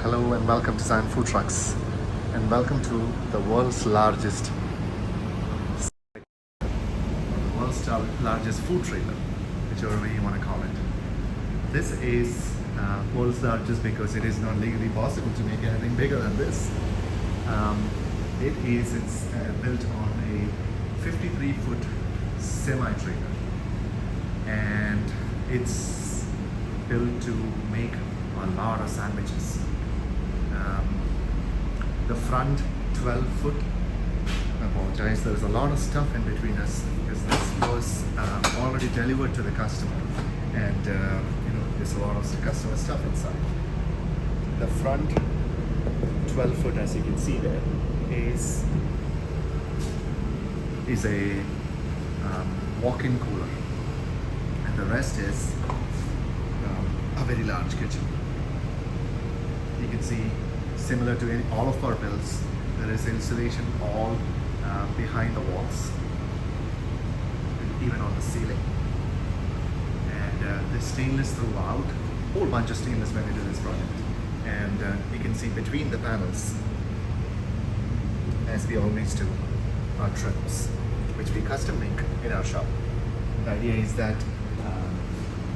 Hello and welcome to Zion Food Trucks, and welcome to the world's largest food trailer, whichever way you want to call it. This is world's largest because it is not legally possible to make anything bigger than this. It's built on a 53-foot semi-trailer, and it's built to make a lot of sandwiches. The front 12-foot, I apologize, there's a lot of stuff in between us because this was already delivered to the customer, and there's a lot of customer stuff inside. The front 12-foot, as you can see there, is a walk-in cooler, and the rest is a very large kitchen. You can see, similar to all of our builds, there is insulation all behind the walls, even on the ceiling, and there's stainless throughout, a whole bunch of stainless when we do this project. And you can see between the panels, as we always do, are trims, which we custom make in our shop. The idea is that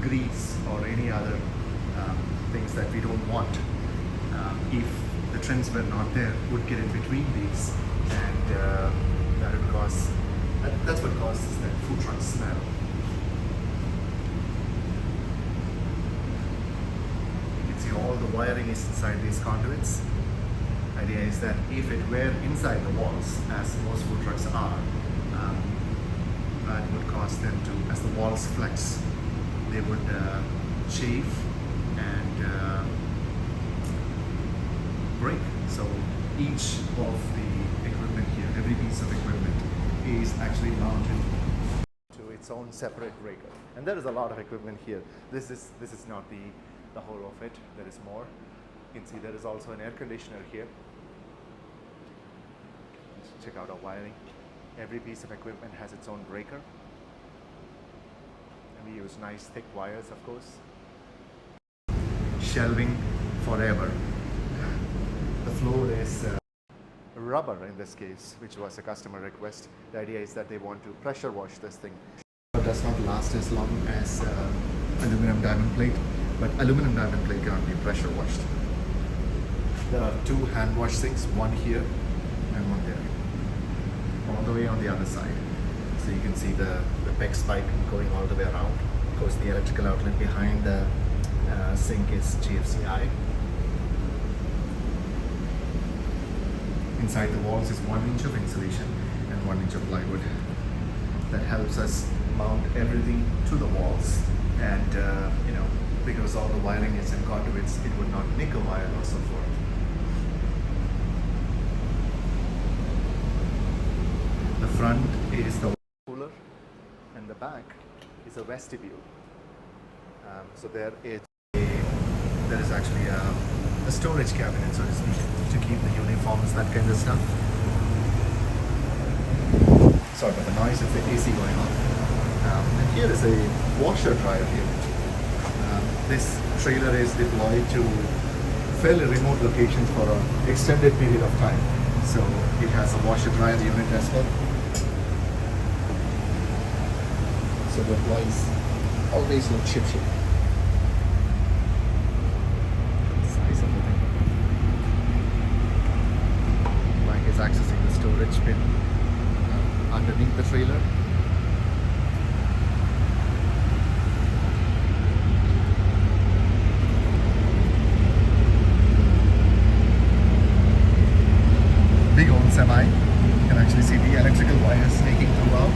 grease or any other things that we don't want, if the trims were not there, would get in between these, and that would cause, that's what causes that food truck smell. You can see all the wiring is inside these conduits. The idea is that if it were inside the walls, as most food trucks are, that would cause them to, as the walls flex, they would chafe and break. So each of the equipment here, every piece of equipment, is actually mounted to its own separate breaker. And there is a lot of equipment here. This is not the whole of it. There is more. You can see there is also an air conditioner here. Let's check out our wiring. Every piece of equipment has its own breaker. And we use nice thick wires, of course. Shelving forever. The floor is rubber in this case, which was a customer request. The idea is that they want to pressure wash this thing. It does not last as long as aluminum diamond plate, but aluminum diamond plate cannot be pressure washed. There are two hand wash sinks, one here and one there, all the way on the other side. So you can see the PEX pipe going all the way around. Of course, the electrical outlet behind the sink is GFCI. Inside the walls is 1 inch of insulation and 1 inch of plywood. That helps us mount everything to the walls, and because all the wiring is in conduits, it would not nick a wire or so forth. The front is the cooler, and the back is a vestibule. So there is actually a storage cabinet, so to speak, to keep the uniforms, that kind of stuff. Sorry about the noise, it's the AC going on. And here is a washer dryer unit. This trailer is deployed to fairly remote locations for an extended period of time. So it has a washer dryer unit as well. So the employees always look ship. Accessing the storage bin underneath the trailer. Big old semi. You can actually see the electrical wires snaking throughout.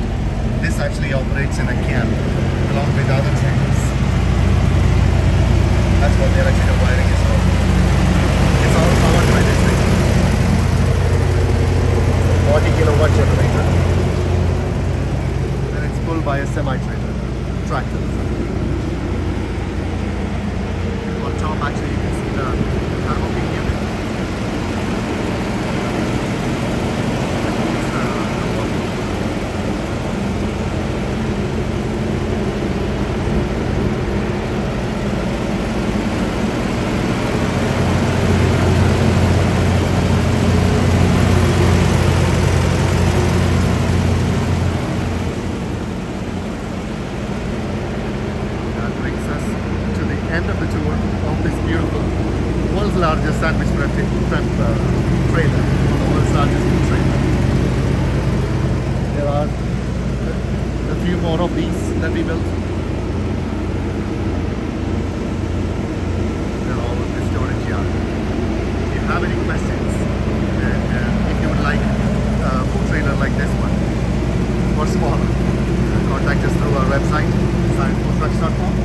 This actually operates in a cab along with other trailers. That's what the electrical wiring is for. It's all powered by this thing. 40 kilowatt generator, and it's pulled by a semi-trailer tractor. On top, actually, you can see the thermal peak unit. end of the tour of this beautiful world's largest sandwich prep trailer, the world's largest food trailer. There are a few more of these that we built. They're all in the storage yard. If you have any questions, and if you would like a food trailer like this one or smaller, contact us through our website, foodtrucks.com.